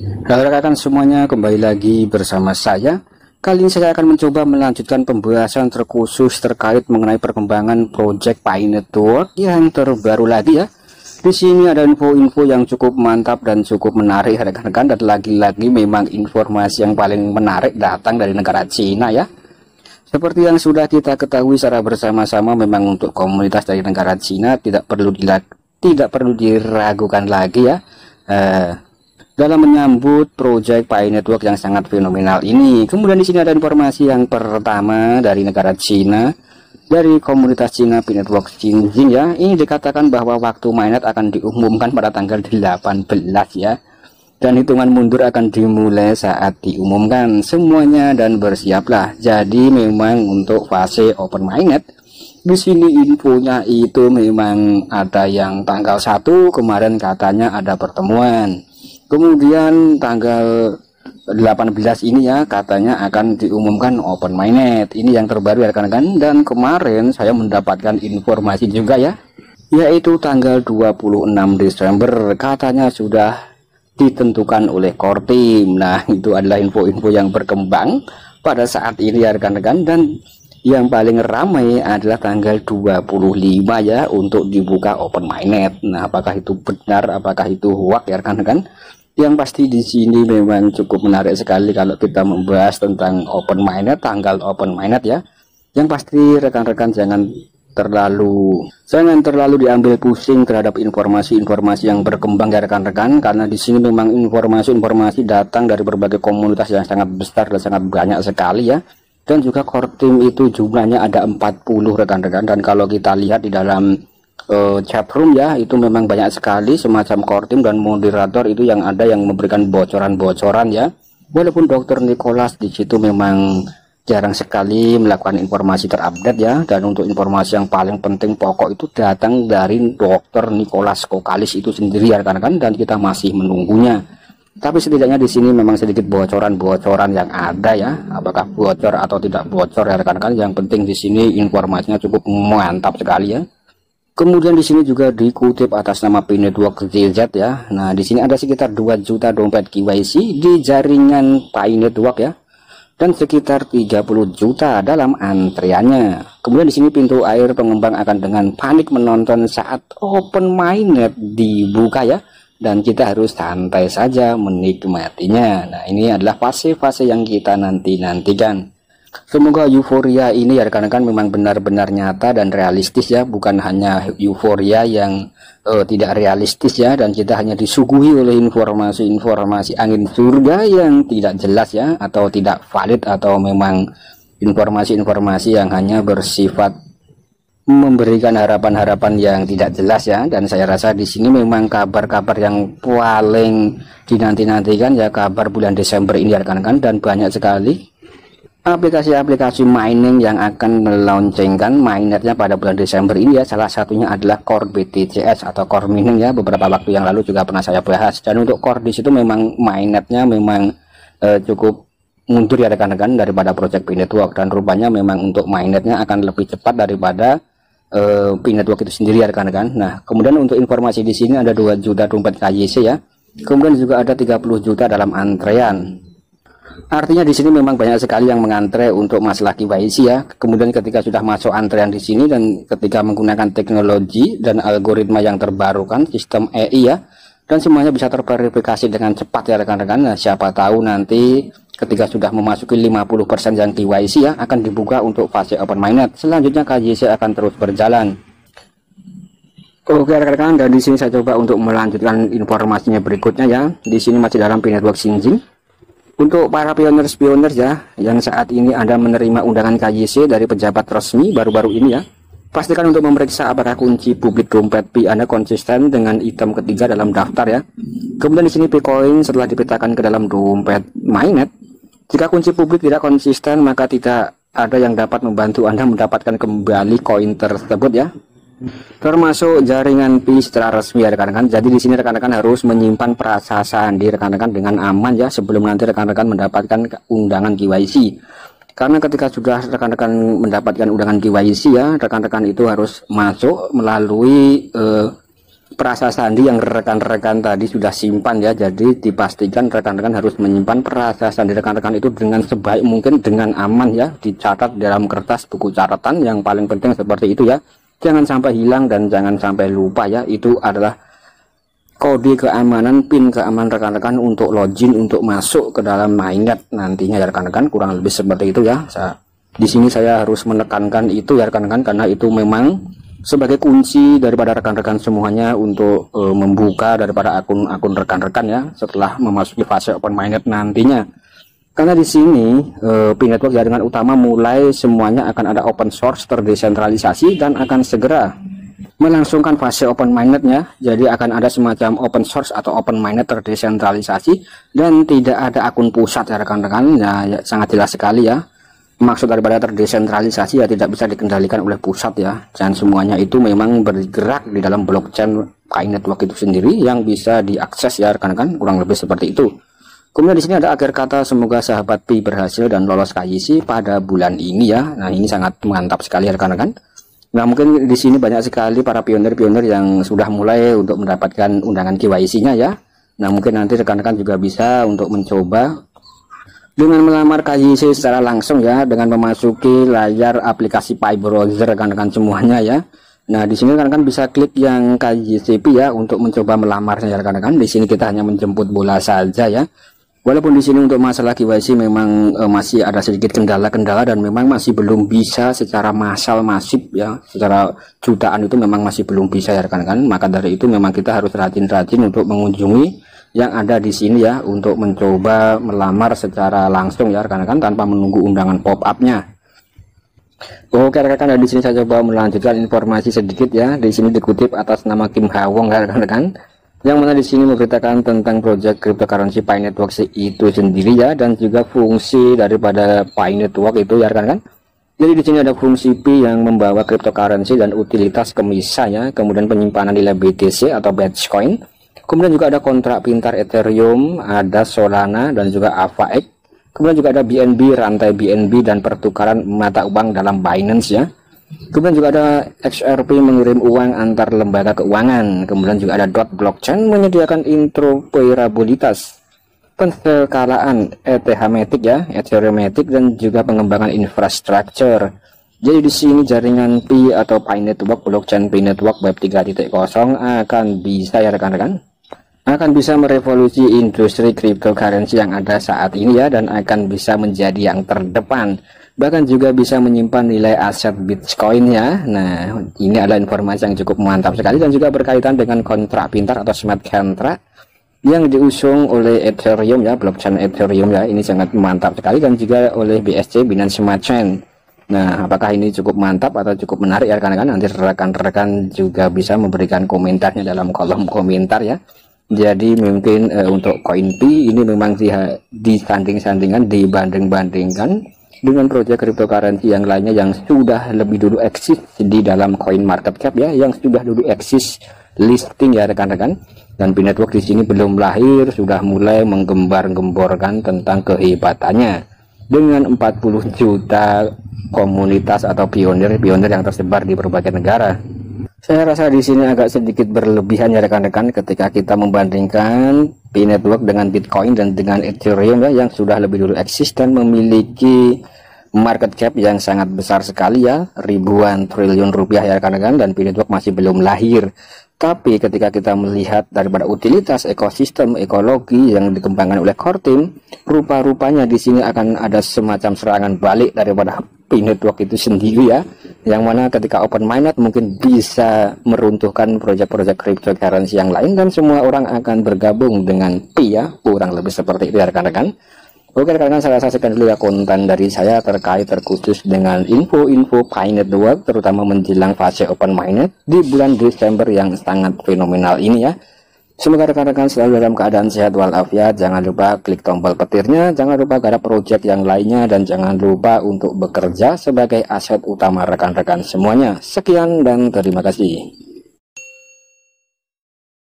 Halo rekan semuanya, kembali lagi bersama saya. Kali ini saya akan mencoba melanjutkan pembahasan terkhusus terkait mengenai perkembangan project Pi Network yang terbaru lagi ya. Di sini ada info-info yang cukup mantap dan cukup menarik rekan-rekan, dan lagi-lagi memang informasi yang paling menarik datang dari negara Cina ya. Seperti yang sudah kita ketahui secara bersama-sama, memang untuk komunitas dari negara Cina tidak perlu diragukan lagi ya. Dalam menyambut project Pi Network yang sangat fenomenal ini. Kemudian di sini ada informasi yang pertama dari negara Cina, dari komunitas Cina Pi Network Xinjiang ya. Ini dikatakan bahwa waktu mainnet akan diumumkan pada tanggal 18 ya. Dan hitungan mundur akan dimulai saat diumumkan semuanya, dan bersiaplah. Jadi memang untuk fase open mainnet di sini infonya itu memang ada yang tanggal 1 kemarin katanya ada pertemuan. Kemudian tanggal 18 ini ya katanya akan diumumkan open mainnet. Ini yang terbaru ya rekan-rekan, dan kemarin saya mendapatkan informasi juga ya, yaitu tanggal 26 Desember katanya sudah ditentukan oleh core team. Nah, itu adalah info-info yang berkembang pada saat ini ya rekan-rekan, dan yang paling ramai adalah tanggal 25 ya untuk dibuka open mainnet. Nah, apakah itu benar, apakah itu hoax ya rekan-rekan? Yang pasti di sini memang cukup menarik sekali kalau kita membahas tentang open mainnet, tanggal open mainnet ya. Yang pasti rekan-rekan jangan terlalu diambil pusing terhadap informasi-informasi yang berkembang ya rekan-rekan, karena di sini memang informasi-informasi datang dari berbagai komunitas yang sangat besar dan sangat banyak sekali ya. Dan juga core team itu jumlahnya ada 40 rekan-rekan, dan kalau kita lihat di dalam chat room ya, itu memang banyak sekali semacam core team dan moderator itu yang ada yang memberikan bocoran-bocoran ya. Walaupun Dr. Nicholas di situ memang jarang sekali melakukan informasi terupdate ya, dan untuk informasi yang paling penting pokok itu datang dari Dr. Nicholas Kokalis itu sendiri ya rekan-rekan, dan kita masih menunggunya. Tapi setidaknya di sini memang sedikit bocoran-bocoran yang ada ya. Apakah bocor atau tidak bocor ya rekan-rekan, yang penting di sini informasinya cukup mantap sekali ya. Kemudian di sini juga dikutip atas nama Pi Network ZZ ya. Nah, di sini ada sekitar 2 juta dompet KYC di jaringan Pi Network ya, dan sekitar 30 juta dalam antriannya. Kemudian di sini pintu air pengembang akan dengan panik menonton saat open mainnet dibuka ya, dan kita harus santai saja menikmatinya. Nah, ini adalah fase-fase yang kita nantikan. Semoga euforia ini ya rekan-rekan memang benar-benar nyata dan realistis ya, bukan hanya euforia yang tidak realistis ya, dan kita hanya disuguhi oleh informasi-informasi angin surga yang tidak jelas ya, atau tidak valid, atau memang informasi-informasi yang hanya bersifat memberikan harapan-harapan yang tidak jelas ya. Dan saya rasa di sini memang kabar-kabar yang paling dinanti-nantikan ya, kabar bulan Desember ini ya rekan-rekan, dan banyak sekali aplikasi-aplikasi mining yang akan melaunchingkan mainnetnya pada bulan Desember ini ya. Salah satunya adalah Core BTCS atau Core Mining ya, beberapa waktu yang lalu juga pernah saya bahas. Dan untuk Core di situ memang mainnetnya memang cukup mundur ya rekan-rekan daripada Project Pi Network, dan rupanya memang untuk mainnetnya akan lebih cepat daripada Pi Network itu sendiri ya rekan-rekan. Nah, kemudian untuk informasi di sini ada 2 juta dompet KYC ya. Kemudian juga ada 30 juta dalam antrean. Artinya di sini memang banyak sekali yang mengantre untuk masalah KYC ya. Kemudian ketika sudah masuk antrean di sini, dan ketika menggunakan teknologi dan algoritma yang terbarukan sistem EI ya, dan semuanya bisa terverifikasi dengan cepat ya rekan-rekan. Nah, siapa tahu nanti ketika sudah memasuki 50% yang KYC ya, akan dibuka untuk fase open mainnet. Selanjutnya KYC akan terus berjalan. Oke rekan-rekan, dan di sini saya coba untuk melanjutkan informasinya berikutnya ya. Di sini masih dalam Pi Network Xinjiang. Untuk para pioners ya, yang saat ini Anda menerima undangan KYC dari pejabat resmi baru-baru ini ya, pastikan untuk memeriksa apakah kunci publik dompet Pi Anda konsisten dengan item ketiga dalam daftar ya. Kemudian di sini Picoin setelah dipetakan ke dalam dompet mainnet, jika kunci publik tidak konsisten maka tidak ada yang dapat membantu Anda mendapatkan kembali koin tersebut ya, termasuk jaringan Pi secara resmi ya rekan-rekan. Jadi di sini rekan-rekan harus menyimpan prasasti di rekan-rekan dengan aman ya, sebelum nanti rekan-rekan mendapatkan undangan KYC. Karena ketika sudah rekan-rekan mendapatkan undangan KYC ya, rekan-rekan itu harus masuk melalui prasasti yang rekan-rekan tadi sudah simpan ya. Jadi dipastikan rekan-rekan harus menyimpan prasasti rekan-rekan itu dengan sebaik mungkin, dengan aman ya, dicatat dalam kertas buku catatan. Yang paling penting seperti itu ya, jangan sampai hilang dan jangan sampai lupa ya. Itu adalah kode keamanan, pin keamanan rekan-rekan untuk login, untuk masuk ke dalam mainnet nantinya ya rekan-rekan, kurang lebih seperti itu ya. Di sini saya harus menekankan itu ya rekan-rekan, karena itu memang sebagai kunci daripada rekan-rekan semuanya untuk membuka daripada akun-akun rekan-rekan ya setelah memasuki fase open mainnet nantinya. Karena di sini P-Network jaringan utama mulai semuanya akan ada open source terdesentralisasi dan akan segera melangsungkan fase open mainnetnya. Jadi akan ada semacam open source atau open mainnet terdesentralisasi dan tidak ada akun pusat ya rekan-rekan ya, sangat jelas sekali ya. Maksud daripada terdesentralisasi ya tidak bisa dikendalikan oleh pusat ya, dan semuanya itu memang bergerak di dalam blockchain P-Network itu sendiri yang bisa diakses ya rekan-rekan, kurang lebih seperti itu. Kemudian di sini ada akhir kata, semoga sahabat Pi berhasil dan lolos KYC pada bulan ini ya. Nah ini sangat mantap sekali ya rekan-rekan. Nah mungkin di sini banyak sekali para pionir-pionir yang sudah mulai untuk mendapatkan undangan KYC-nya ya. Nah mungkin nanti rekan-rekan juga bisa untuk mencoba dengan melamar KYC secara langsung ya, dengan memasuki layar aplikasi Pi Browser rekan-rekan semuanya ya. Nah di sini rekan-rekan bisa klik yang KYCP ya untuk mencoba melamarnya ya rekan-rekan. Di sini kita hanya menjemput bola saja ya. Walaupun di sini untuk masalah KYC memang masih ada sedikit kendala-kendala dan memang masih belum bisa secara massal masif ya, secara jutaan itu memang masih belum bisa ya rekan-rekan. Maka dari itu memang kita harus rajin-rajin untuk mengunjungi yang ada di sini ya, untuk mencoba melamar secara langsung ya rekan-rekan tanpa menunggu undangan pop-up-nya. Oke rekan-rekan, di sini saya coba melanjutkan informasi sedikit ya. Di sini dikutip atas nama Kim Hawong ya rekan-rekan, yang mana di sini memberitakan tentang project cryptocurrency P-Network itu sendiri ya, dan juga fungsi daripada P-Network itu ya rekan-rekan. Jadi di sini ada fungsi P yang membawa cryptocurrency dan utilitas ke MISA ya, kemudian penyimpanan nilai BTC atau Bitcoin. Kemudian juga ada kontrak pintar Ethereum, ada Solana dan juga AVAX. Kemudian juga ada BNB, rantai BNB dan pertukaran mata uang dalam Binance ya. Kemudian juga ada XRP mengirim uang antar lembaga keuangan. Kemudian juga ada DOT blockchain menyediakan interoperabilitas, penskalaan ETH-matic ya, Ethereum-matic dan juga pengembangan infrastruktur. Jadi di sini jaringan Pi atau P-Network, blockchain P-Network Web 3.0 akan bisa ya rekan-rekan, akan bisa merevolusi industri cryptocurrency yang ada saat ini ya, dan akan bisa menjadi yang terdepan, bahkan juga bisa menyimpan nilai aset Bitcoin ya. Nah ini adalah informasi yang cukup mantap sekali dan juga berkaitan dengan kontrak pintar atau smart contract yang diusung oleh Ethereum ya, blockchain Ethereum ya. Ini sangat mantap sekali, dan juga oleh BSC, Binance Smart Chain. Nah apakah ini cukup mantap atau cukup menarik ya rekan-rekan? Nanti rekan-rekan juga bisa memberikan komentarnya dalam kolom komentar ya. Jadi mungkin untuk koin Pi ini memang disanding-sandingkan, dibanding-bandingkan dengan proyek cryptocurrency yang lainnya yang sudah lebih dulu eksis di dalam coin market cap ya, yang sudah dulu eksis listing ya rekan-rekan. Dan P-Network di sini belum lahir sudah mulai menggembar-gemborkan tentang kehebatannya dengan 40 juta komunitas atau pionir yang tersebar di berbagai negara. Saya rasa di sini agak sedikit berlebihan ya rekan-rekan ketika kita membandingkan P-Network dengan Bitcoin dan dengan Ethereum ya, yang sudah lebih dulu eksis dan memiliki market cap yang sangat besar sekali ya, ribuan triliun rupiah ya rekan-rekan, dan P-Network masih belum lahir. Tapi ketika kita melihat daripada utilitas ekosistem ekologi yang dikembangkan oleh core team, rupa-rupanya di sini akan ada semacam serangan balik daripada P-Network itu sendiri ya, yang mana ketika open mainnet mungkin bisa meruntuhkan proyek-proyek cryptocurrency yang lain dan semua orang akan bergabung dengan Pi ya, kurang lebih seperti itu ya rekan-rekan. Oke rekan-rekan, saya rasa sekian dulu ya konten dari saya terkhusus dengan info-info P-Network, terutama menjelang fase open mainnet di bulan Desember yang sangat fenomenal ini ya. Semoga rekan-rekan selalu dalam keadaan sehat walafiat. Jangan lupa klik tombol petirnya, jangan lupa garap project yang lainnya, dan jangan lupa untuk bekerja sebagai aset utama rekan-rekan semuanya. Sekian dan terima kasih.